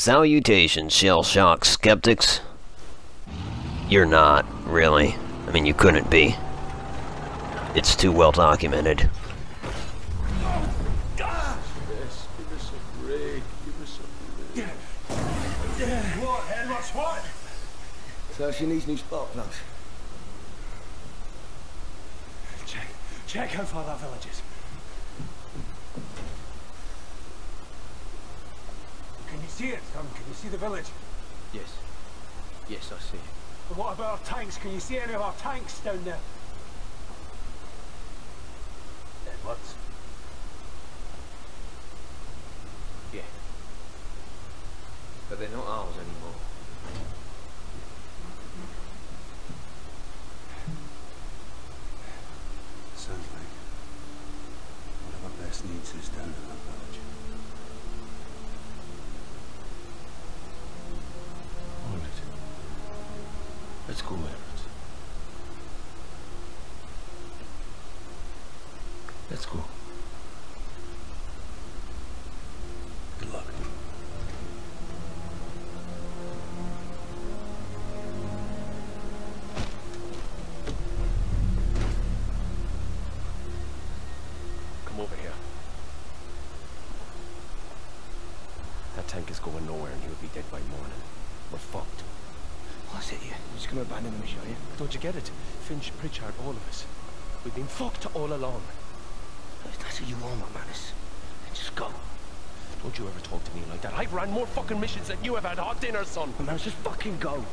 Salutations, shell-shocked skeptics. You're not, really. I mean, you couldn't be. It's too well documented. Yes, give us a break. Give us a break. What, Hen? What's what? So she needs new spark plugs. Check how far that village is. Can you see it, Tom? Can you see the village? Yes. Yes, I see it. But what about our tanks? Can you see any of our tanks down there? What? Yeah. But they're not ours anymore. Sounds like one of our best needs is down in that village. All right. Let's go, Everett. Let's go. Good luck. Come over here. That tank is going nowhere and he'll be dead by morning. We're fucked. What's it you? You're just gonna abandon the mission, are you? Don't you get it? Finch, Pritchard, all of us. We've been fucked all along. If that's what you want, McManus, then just go. Don't you ever talk to me like that. I've ran more fucking missions than you have had hot dinner, son. McManus, just fucking go.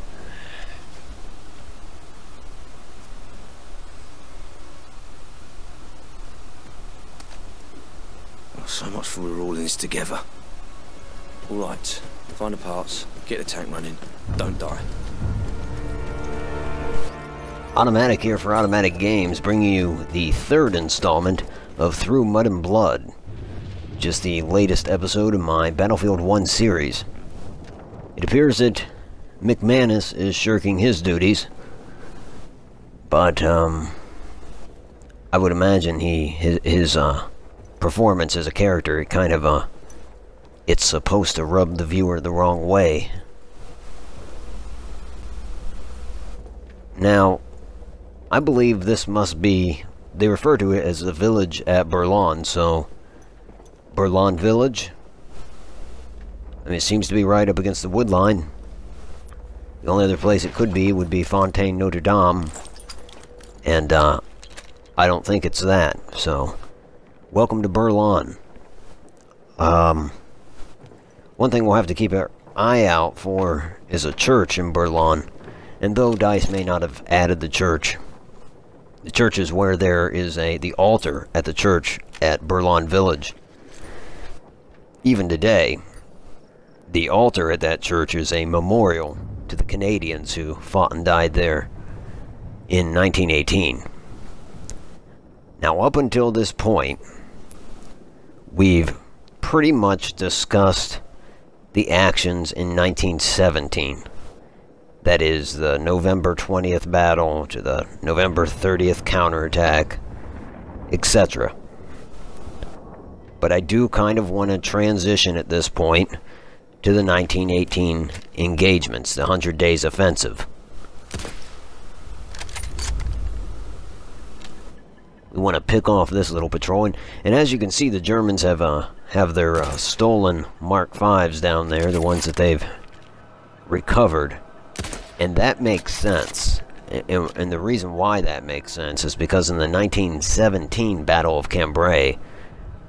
Oh, so much for we're all in this together. All right, find the parts, get the tank running, don't die. Automatic here for Automatic Games, bringing you the third installment of Through Mud and Blood. Just the latest episode of my Battlefield 1 series. It appears that McManus is shirking his duties, but I would imagine his performance as a character, it kind of it's supposed to rub the viewer the wrong way. Now, I believe this must be, they refer to it as the village at Bourlon, so Bourlon Village. I mean, it seems to be right up against the wood line. The only other place it could be would be Fontaine Notre Dame, and I don't think it's that, so welcome to Bourlon. One thing we'll have to keep our eye out for is a church in Bourlon, and though DICE may not have added the church is where there is the altar at the church at Bourlon Village. Even today, the altar at that church is a memorial to the Canadians who fought and died there in 1918. Now, up until this point, we've pretty much discussed the actions in 1917. That is, the November 20th battle to the November 30th counterattack, etc. But I do kind of want to transition at this point to the 1918 engagements, the 100 Days Offensive. We want to pick off this little patrol, and as you can see, the Germans have their stolen Mark V's down there, the ones that they've recovered. And that makes sense. And the reason why that makes sense is because in the 1917 Battle of Cambrai,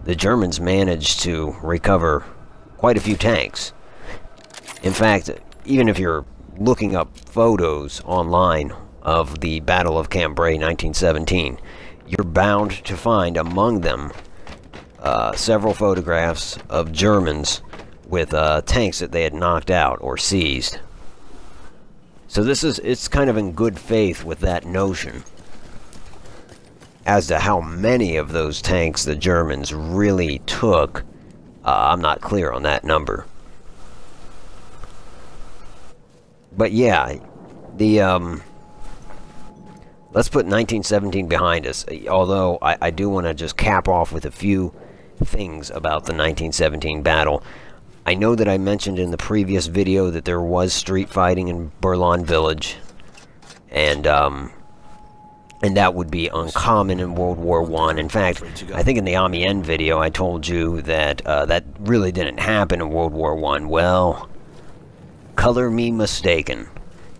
the Germans managed to recover quite a few tanks. In fact, even if you're looking up photos online of the Battle of Cambrai 1917, you're bound to find among them several photographs of Germans with tanks that they had knocked out or seized. So it's kind of in good faith with that notion. As to how many of those tanks the Germans really took, I'm not clear on that number. But yeah, let's put 1917 behind us, although I do want to just cap off with a few things about the 1917 battle. I know that I mentioned in the previous video that there was street fighting in Bourlon Village, and that would be uncommon in World War I. In fact, I think in the Amiens video I told you that that really didn't happen in World War I. Well, color me mistaken.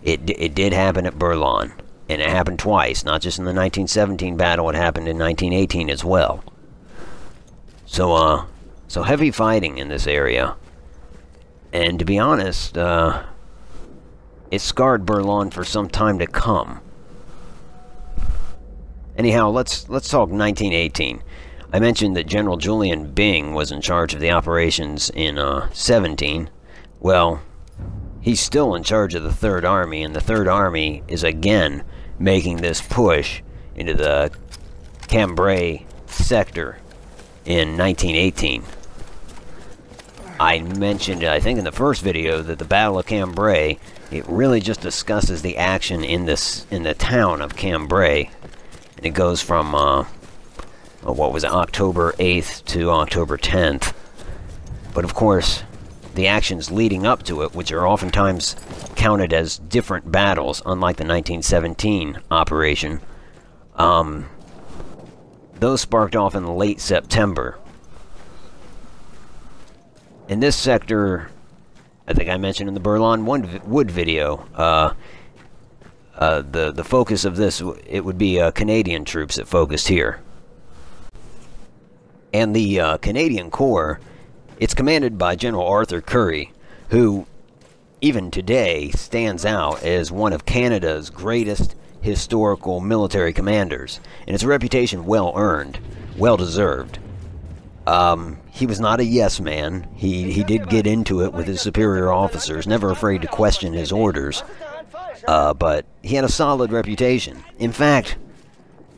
It did happen at Bourlon, and it happened twice, not just in the 1917 battle, it happened in 1918 as well. So heavy fighting in this area. And to be honest, it scarred Bourlon for some time to come. Anyhow, let's talk 1918. I mentioned that General Julian Byng was in charge of the operations in 17. Well, he's still in charge of the Third Army, and the Third Army is again making this push into the Cambrai sector in 1918. I mentioned, I think in the first video, that the Battle of Cambrai, it really just discusses the action in the town of Cambrai. And it goes from, what was it, October 8th to October 10th. But of course, the actions leading up to it, which are oftentimes counted as different battles, unlike the 1917 operation, those sparked off in late September. In this sector, I think I mentioned in the Bourlon Wood video, the focus of this, it would be Canadian troops that focused here. And the Canadian Corps, it's commanded by General Arthur Currie, who, even today, stands out as one of Canada's greatest historical military commanders. And it's a reputation well-earned, well-deserved. He was not a yes man. He did get into it with his superior officers, never afraid to question his orders. But he had a solid reputation. In fact,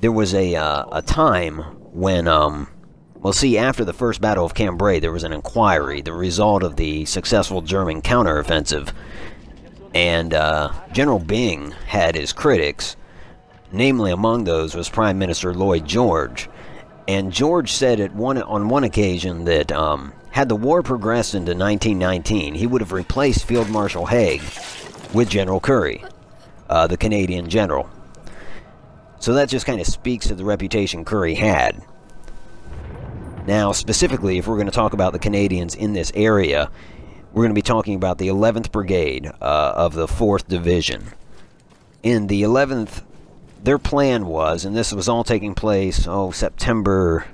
there was a time when, well, see, after the First Battle of Cambrai, there was an inquiry, the result of the successful German counteroffensive. And General Byng had his critics, namely among those was Prime Minister Lloyd George. And George said on one occasion that had the war progressed into 1919, he would have replaced Field Marshal Haig with General Currie, the Canadian general. So that just kind of speaks to the reputation Currie had. Now, specifically, if we're going to talk about the Canadians in this area, we're going to be talking about the 11th Brigade of the 4th Division. In the 11th, their plan was, and this was all taking place, September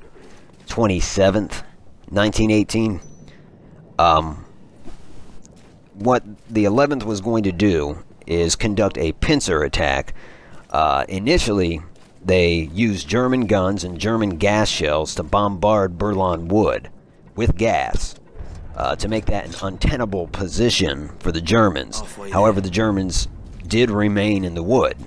27th, 1918. What the 11th was going to do is conduct a pincer attack. Initially, they used German guns and German gas shells to bombard Bourlon Wood with gas to make that an untenable position for the Germans. However, the Germans did remain in the wood.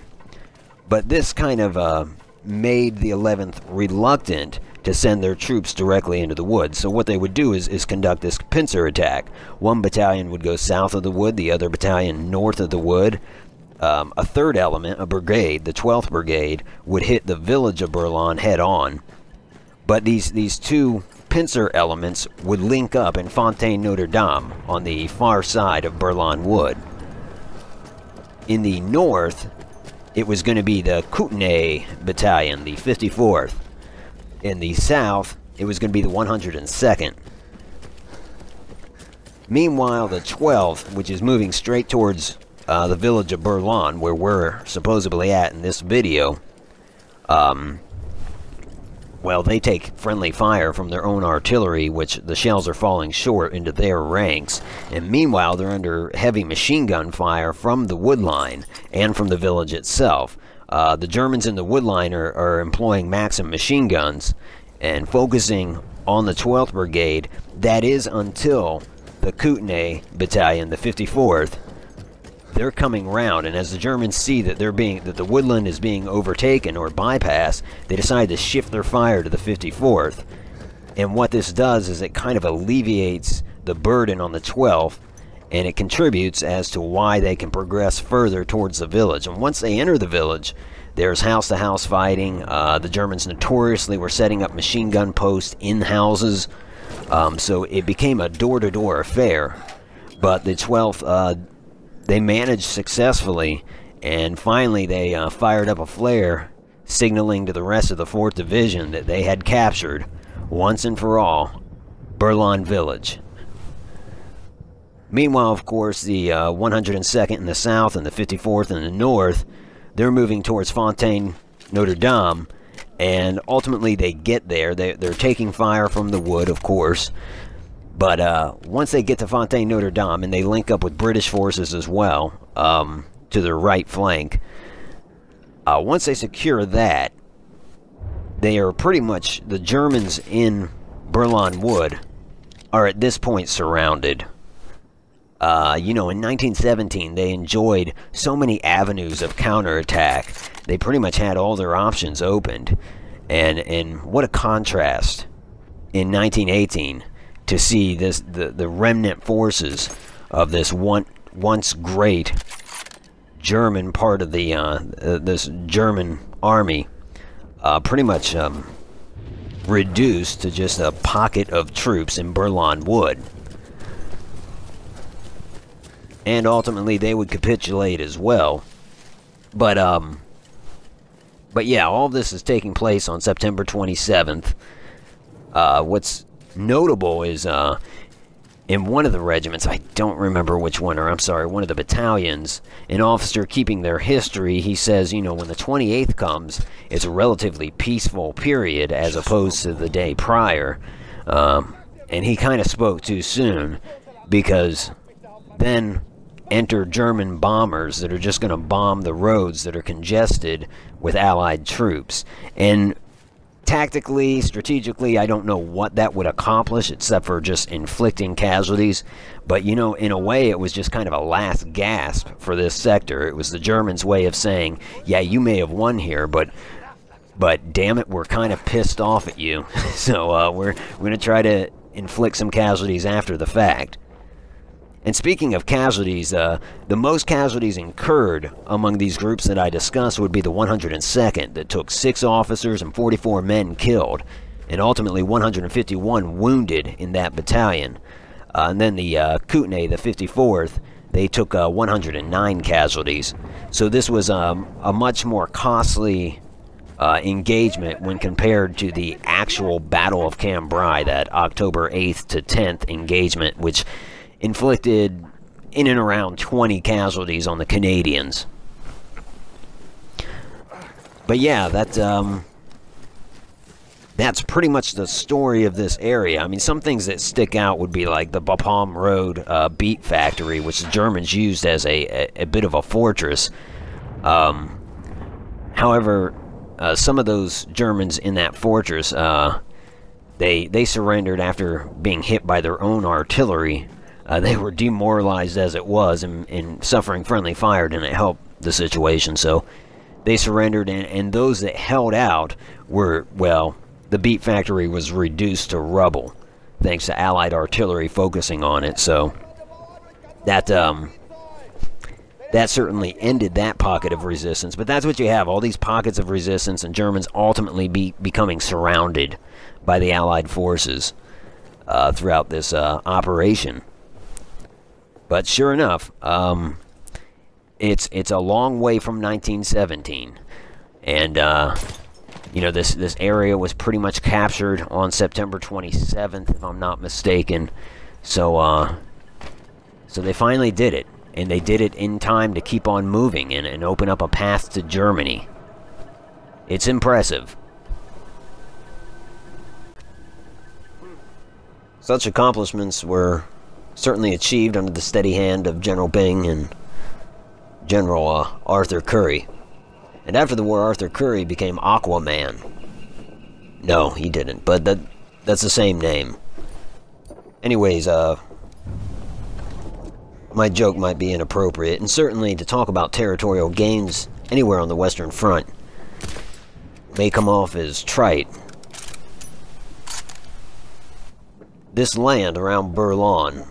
But this kind of made the 11th reluctant to send their troops directly into the woods. So what they would do is conduct this pincer attack. One battalion would go south of the wood, the other battalion north of the wood. A third element, a brigade, the 12th Brigade, would hit the village of Bourlon head-on. But these two pincer elements would link up in Fontaine-Notre-Dame on the far side of Bourlon Wood. In the north, it was going to be the Kootenay Battalion, the 54th. In the south, it was going to be the 102nd. Meanwhile, the 12th, which is moving straight towards the village of Bourlon, where we're supposedly at in this video, well, they take friendly fire from their own artillery, which the shells are falling short into their ranks. And meanwhile, they're under heavy machine gun fire from the wood line and from the village itself. The Germans in the wood line are employing Maxim machine guns and focusing on the 12th Brigade. That is until the Kootenay Battalion, the 54th, they're coming round, and as the Germans see that the woodland is being overtaken or bypassed, they decide to shift their fire to the 54th. And what this does is it kind of alleviates the burden on the 12th, and it contributes as to why they can progress further towards the village. And once they enter the village, there's house-to-house fighting. The Germans notoriously were setting up machine gun posts in houses. So it became a door-to-door affair. But the 12th, they managed successfully, and finally they fired up a flare, signaling to the rest of the 4th Division that they had captured, once and for all, Bourlon Village. Meanwhile, of course, the 102nd in the south and the 54th in the north, they're moving towards Fontaine Notre Dame, and ultimately they get there. They're taking fire from the wood, of course. But once they get to Fontaine Notre Dame, and they link up with British forces as well, to their right flank, once they secure that, they are pretty much, the Germans in Bourlon Wood are at this point surrounded. You know, in 1917, they enjoyed so many avenues of counterattack. They pretty much had all their options opened. And what a contrast in 1918 to see the remnant forces of this once great German part of the this German army pretty much reduced to just a pocket of troops in Bourlon Wood. And ultimately they would capitulate as well. But yeah, all this is taking place on September 27th. What's notable is in one of the regiments, I don't remember which one, or I'm sorry, one of the battalions, an officer keeping their history, he says, you know, when the 28th comes, it's a relatively peaceful period as opposed to the day prior. And he kind of spoke too soon, because then enter German bombers that are just going to bomb the roads that are congested with Allied troops. And tactically, strategically, I don't know what that would accomplish except for just inflicting casualties. But, you know, in a way, it was just kind of a last gasp for this sector. It was the Germans' way of saying, yeah, you may have won here, but damn it, we're kind of pissed off at you. So we're going to try to inflict some casualties after the fact. And speaking of casualties, the most casualties incurred among these groups that I discussed would be the 102nd, that took 6 officers and 44 men killed, and ultimately 151 wounded in that battalion. And then the Kootenay, the 54th, they took 109 casualties. So this was a much more costly engagement when compared to the actual Battle of Cambrai, that October 8th to 10th engagement, which inflicted in and around 20 casualties on the Canadians. But yeah, that's pretty much the story of this area. I mean, some things that stick out would be like the Bapaume Road beet factory, which the Germans used as a bit of a fortress. However, some of those Germans in that fortress, they surrendered after being hit by their own artillery. They were demoralized as it was, and suffering friendly fire didn't help the situation, so they surrendered, and those that held out were, well, the beet factory was reduced to rubble, thanks to Allied artillery focusing on it, so that certainly ended that pocket of resistance. But that's what you have, all these pockets of resistance, and Germans ultimately becoming surrounded by the Allied forces throughout this operation. But sure enough, it's a long way from 1917, and you know, this area was pretty much captured on September 27th, if I'm not mistaken. So so they finally did it, and they did it in time to keep on moving and open up a path to Germany. It's impressive. Such accomplishments were certainly achieved under the steady hand of General Byng and General Arthur Currie. And after the war, Arthur Currie became Aquaman. No, he didn't, but that's the same name. Anyways, my joke might be inappropriate, and certainly to talk about territorial gains anywhere on the Western Front may come off as trite. This land around Bourlon,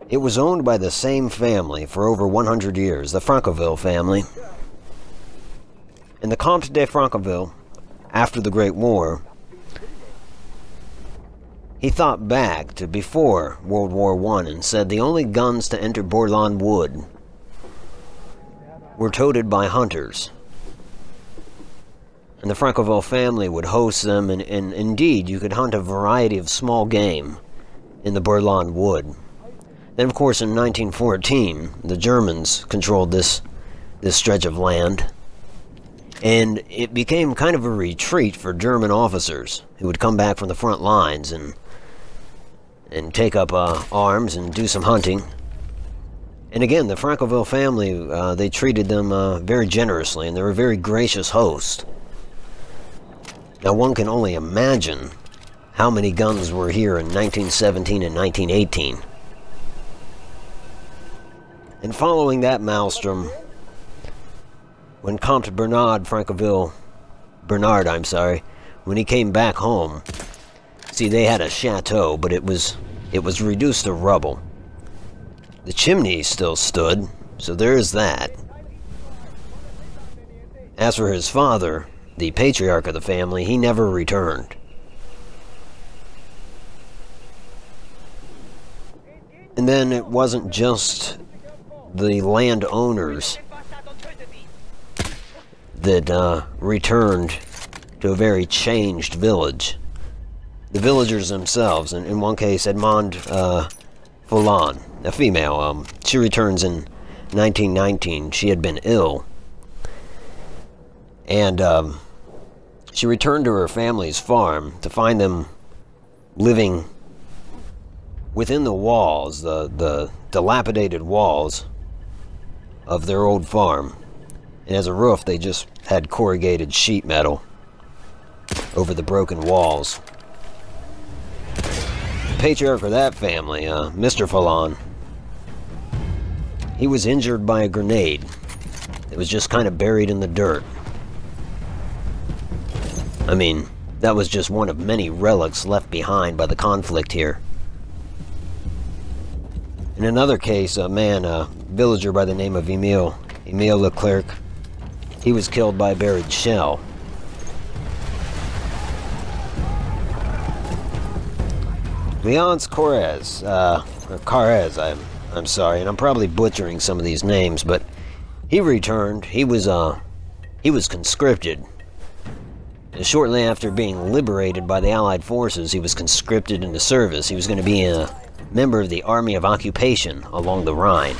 it was owned by the same family for over 100 years, the Francoville family. And the Comte de Francoville, after the Great War, He thought back to before World War I and said the only guns to enter Bourlon Wood were toted by hunters. And the Francoville family would host them, and indeed you could hunt a variety of small game in the Bourlon Wood. Then of course in 1914 the Germans controlled this stretch of land, and it became kind of a retreat for German officers who would come back from the front lines and take up arms and do some hunting. And again, the Francoville family, they treated them very generously, and they were a very gracious host. Now one can only imagine how many guns were here in 1917 and 1918. And following that maelstrom, when Comte Bernard, when he came back home, see, they had a chateau, but it was reduced to rubble. The chimney still stood, so there's that. As for his father, the patriarch of the family, he never returned. And then it wasn't just the landowners that returned to a very changed village. The villagers themselves, and in one case, Edmond Foulon, a female, she returns in 1919. She had been ill, and she returned to her family's farm to find them living within the walls, the dilapidated walls of their old farm. And as a roof, they just had corrugated sheet metal over the broken walls. The patriarch of that family, Mr. Foulon, he was injured by a grenade. It was just kind of buried in the dirt. I mean, that was just one of many relics left behind by the conflict here. In another case, a man, a villager by the name of Emile Leclerc, he was killed by a buried shell. Leonce Carrez, I'm sorry, and I'm probably butchering some of these names, but he returned. He was conscripted. And shortly after being liberated by the Allied forces, he was conscripted into service. He was going to be a member of the Army of Occupation along the Rhine.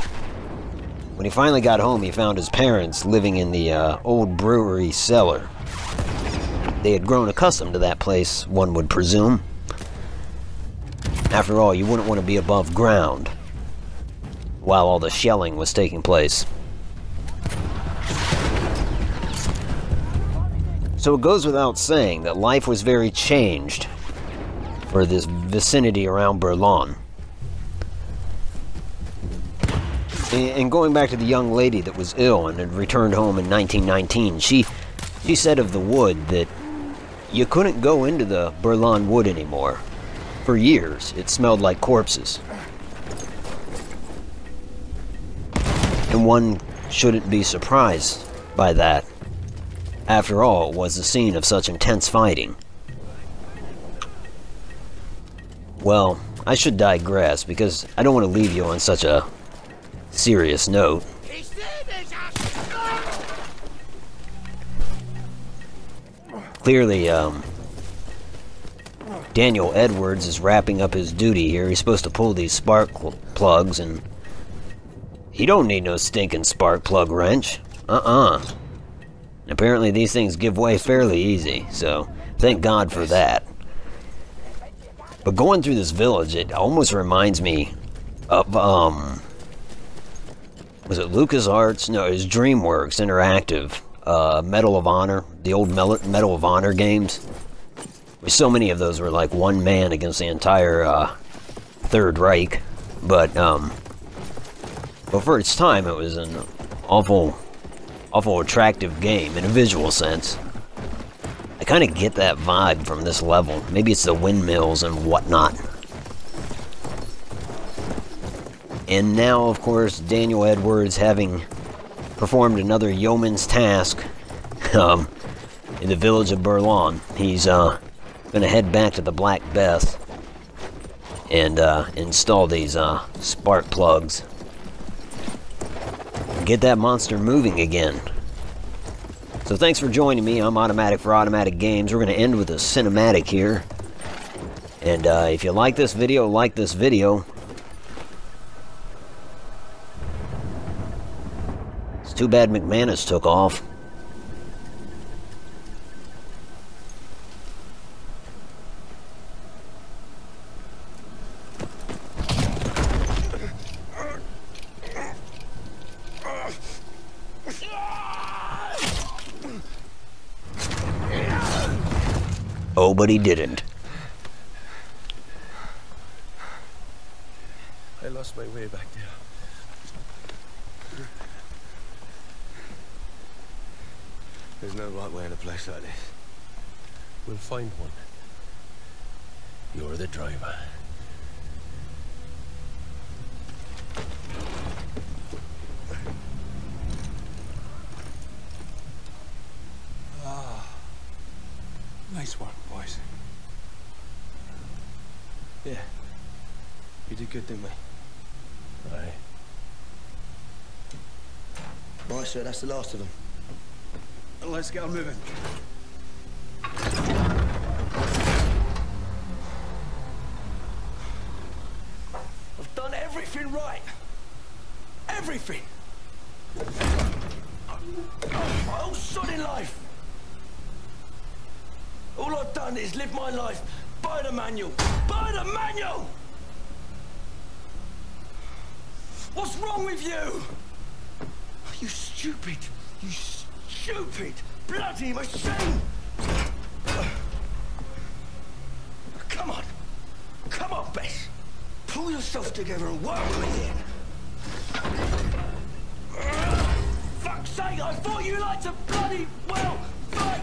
When he finally got home, he found his parents living in the old brewery cellar. They had grown accustomed to that place, one would presume. After all, you wouldn't want to be above ground while all the shelling was taking place. So it goes without saying that life was very changed for this vicinity around Bourlon. And going back to the young lady that was ill and had returned home in 1919, she said of the wood that you couldn't go into the Bourlon Wood anymore. For years, it smelled like corpses. And one shouldn't be surprised by that. After all, it was the scene of such intense fighting. Well, I should digress because I don't want to leave you on such a serious note. Clearly, Daniel Edwards is wrapping up his duty here. He's supposed to pull these spark plugs, and he don't need no stinking spark plug wrench. Apparently these things give way fairly easy, so thank God for that. But going through this village, it almost reminds me of, was it LucasArts? No, it was DreamWorks Interactive, Medal of Honor, the old Medal of Honor games. So many of those were like one man against the entire Third Reich, but for its time, it was an awful attractive game in a visual sense. I kind of get that vibe from this level. Maybe it's the windmills and whatnot. And now, of course, Daniel Edwards, having performed another yeoman's task in the village of Bourlon, he's going to head back to the Black Beth and install these spark plugs. Get that monster moving again. So thanks for joining me. I'm Automatic for Automatic Games. We're going to end with a cinematic here. And if you like this video, like this video. It's too bad McManus took off. Oh, but he didn't. I lost my way back there. There's no right way in a place like this. We'll find one. You're the driver. Nice work, boys. Yeah. We did good, didn't we? Aye. Right, sir, that's the last of them. Let's get on moving. I've done everything right. Everything. My whole sodding life. All I've done is live my life by the manual. By the manual! What's wrong with you? You stupid, bloody machine! Come on. Come on, Bess. Pull yourself together and work with me here. Fuck's sake, I thought you liked to bloody well fight!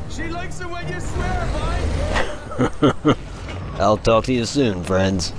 She likes it when you swear, boy. I'll talk to you soon, friends.